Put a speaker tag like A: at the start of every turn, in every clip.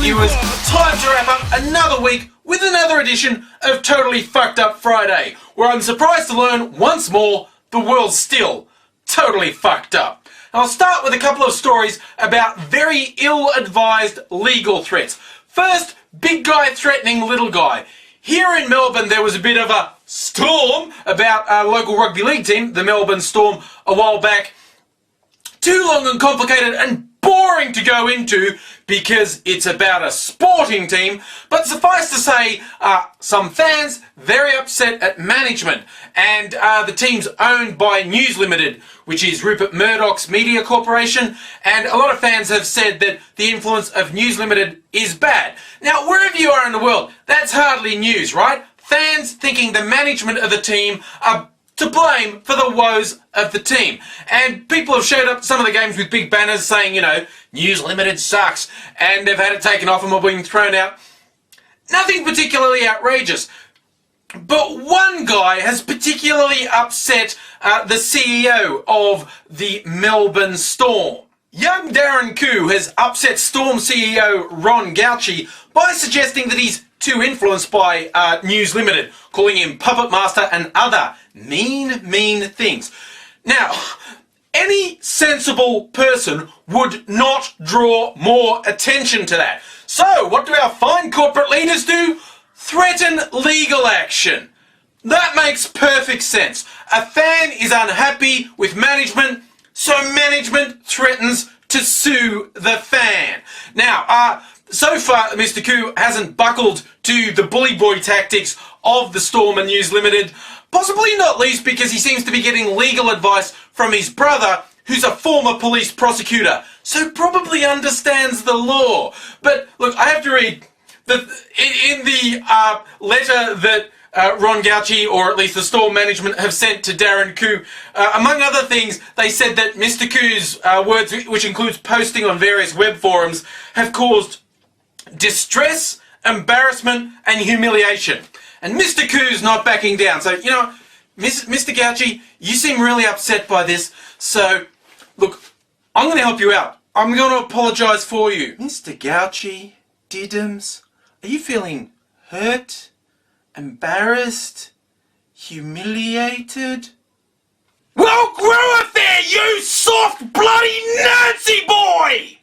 A: viewers, time to wrap up another week with another edition of Totally Fucked Up Friday, where I'm surprised to learn once more the world's still totally fucked up. And I'll start with a couple of stories about very ill-advised legal threats. First, big guy threatening little guy. Here in Melbourne there was a bit of a storm about a local rugby league team, the Melbourne Storm, a while back. Too long and complicated and boring to go into because it's about a sporting team, but suffice to say, some fans very upset at management, and the team's owned by News Limited, which is Rupert Murdoch's media corporation, and a lot of fans have said that the influence of News Limited is bad. Now, wherever you are in the world, that's hardly news, right? Fans thinking the management of the team are to blame for the woes of the team. And people have showed up some of the games with big banners saying, you know, News Limited sucks, and they've had it taken off and are being thrown out. Nothing particularly outrageous. But one guy has particularly upset the CEO of the Melbourne Storm. Young Darren Koo has upset Storm CEO Ron Gauci by suggesting that he's too influenced by News Limited, calling him puppet master and other mean things. Now, any sensible person would not draw more attention to that. So, what do our fine corporate leaders do? Threaten legal action. That makes perfect sense. A fan is unhappy with management, so management threatens to sue the fan. Now, so far, Mr. Koo hasn't buckled to the bully boy tactics of the Storm and News Limited, possibly not least because he seems to be getting legal advice from his brother, who's a former police prosecutor, so probably understands the law. But look, I have to read in the letter that Ron Gauci, or at least the Storm management, have sent to Darren Koo. Among other things, they said that Mr. Koo's words, which includes posting on various web forums, have caused distress, embarrassment and humiliation. And Mr. Koo's not backing down. So, you know, Mr. Gauci, you seem really upset by this. So, look, I'm going to help you out. I'm going to apologise for you. Mr. Gauci, Diddums, are you feeling hurt, embarrassed, humiliated? Well, grow up there, you soft bloody Nazi boy!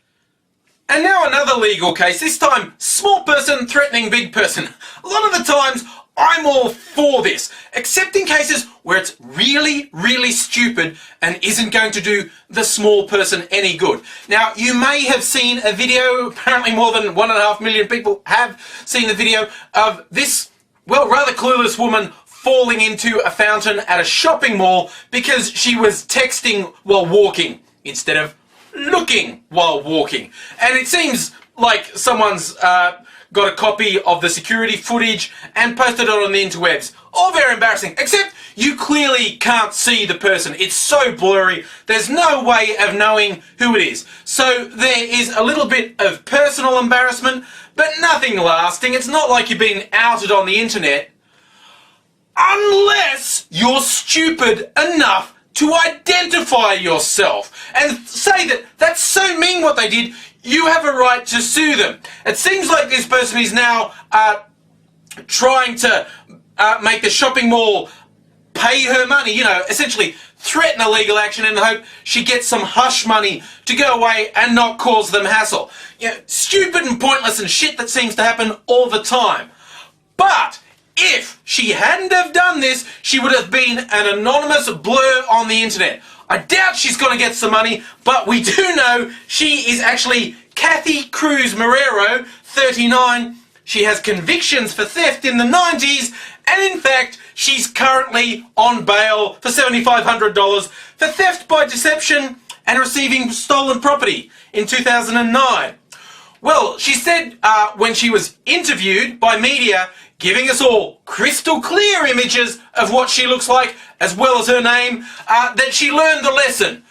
A: And now another legal case, this time small person threatening big person. A lot of the times I'm all for this, except in cases where it's really stupid and isn't going to do the small person any good. Now, you may have seen a video, apparently more than 1.5 million people have seen the video of this, well, rather clueless woman falling into a fountain at a shopping mall because she was texting while walking instead of looking while walking. And it seems like someone's got a copy of the security footage and posted it on the interwebs. All very embarrassing, except you clearly can't see the person. It's so blurry, there's no way of knowing who it is. So there is a little bit of personal embarrassment, but nothing lasting. It's not like you're being outed on the internet. Unless you're stupid enough to identify yourself and say that that's so mean what they did, you have a right to sue them. It seems like this person is now trying to make the shopping mall pay her money, you know, essentially threaten a legal action in the hope she gets some hush money to go away and not cause them hassle. You know, stupid and pointless and shit that seems to happen all the time. But if she hadn't have done this, she would have been an anonymous blur on the internet. I doubt she's going to get some money, but we do know she is actually Kathy Cruz Marrero, 39. She has convictions for theft in the 90s, and in fact, she's currently on bail for $7,500 for theft by deception and receiving stolen property in 2009. Well, she said when she was interviewed by media, giving us all crystal clear images of what she looks like, as well as her name, that she learned the lesson.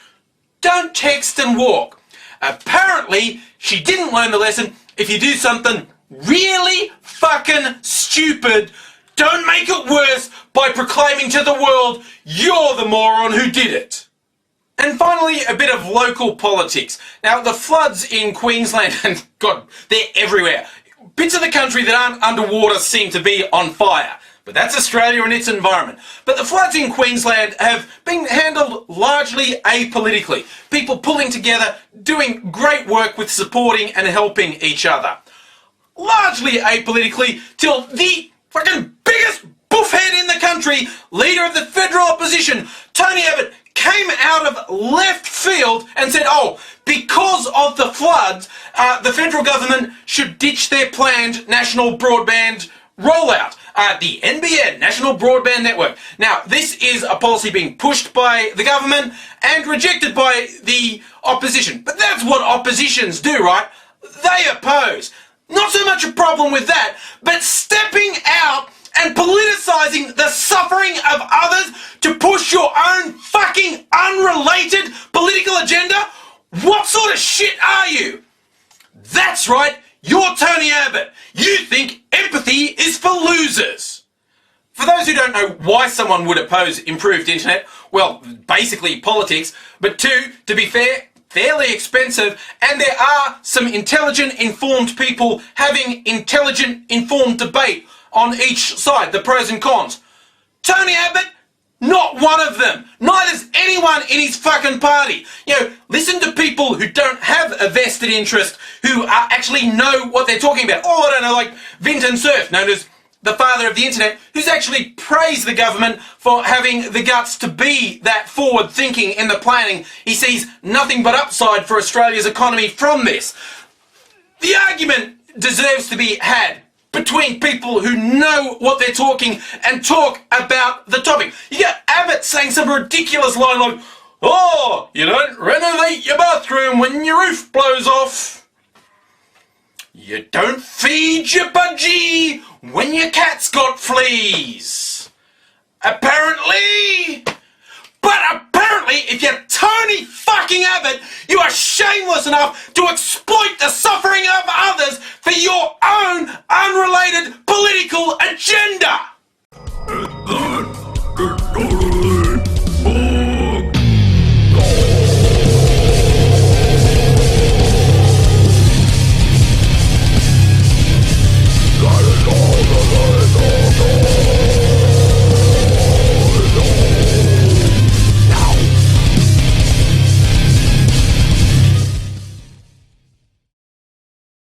A: Don't text and walk. Apparently, she didn't learn the lesson. If you do something really fucking stupid, don't make it worse by proclaiming to the world you're the moron who did it. And finally, a bit of local politics. Now, the floods in Queensland, and God, they're everywhere. Bits of the country that aren't underwater seem to be on fire. But that's Australia and its environment. But the floods in Queensland have been handled largely apolitically. People pulling together, doing great work with supporting and helping each other. Largely apolitically, till the fucking biggest buffhead in the country, leader of the federal opposition, Tony Abbott, came out of left field and said, oh, because of the floods, the federal government should ditch their planned national broadband rollout. The NBN, National Broadband Network. Now, this is a policy being pushed by the government and rejected by the opposition. But that's what oppositions do, right? They oppose. Not so much a problem with that, but stepping out and politicising the suffering of others to push your own fucking unrelated political agenda? What sort of shit are you? That's right, you're Tony Abbott. You think empathy is for losers. For those who don't know why someone would oppose improved internet, well, basically politics, but two, to be fair, fairly expensive, and there are some intelligent, informed people having intelligent, informed debate on each side, the pros and cons. Tony Abbott, not one of them. Neither's anyone in his fucking party. You know, listen to people who don't have a vested interest, who actually know what they're talking about. Oh, I don't know, like Vinton Cerf, known as the father of the internet, who's actually praised the government for having the guts to be that forward thinking in the planning. He sees nothing but upside for Australia's economy from this. The argument deserves to be had between people who know what they're talking and talk about the topic. You get Abbott saying some ridiculous line like, oh, you don't renovate your bathroom when your roof blows off. You don't feed your budgie when your cat's got fleas. Apparently. But apparently, if you're Tony fucking Abbott, you are shameless enough to exploit the suffering of others for your own unrelated political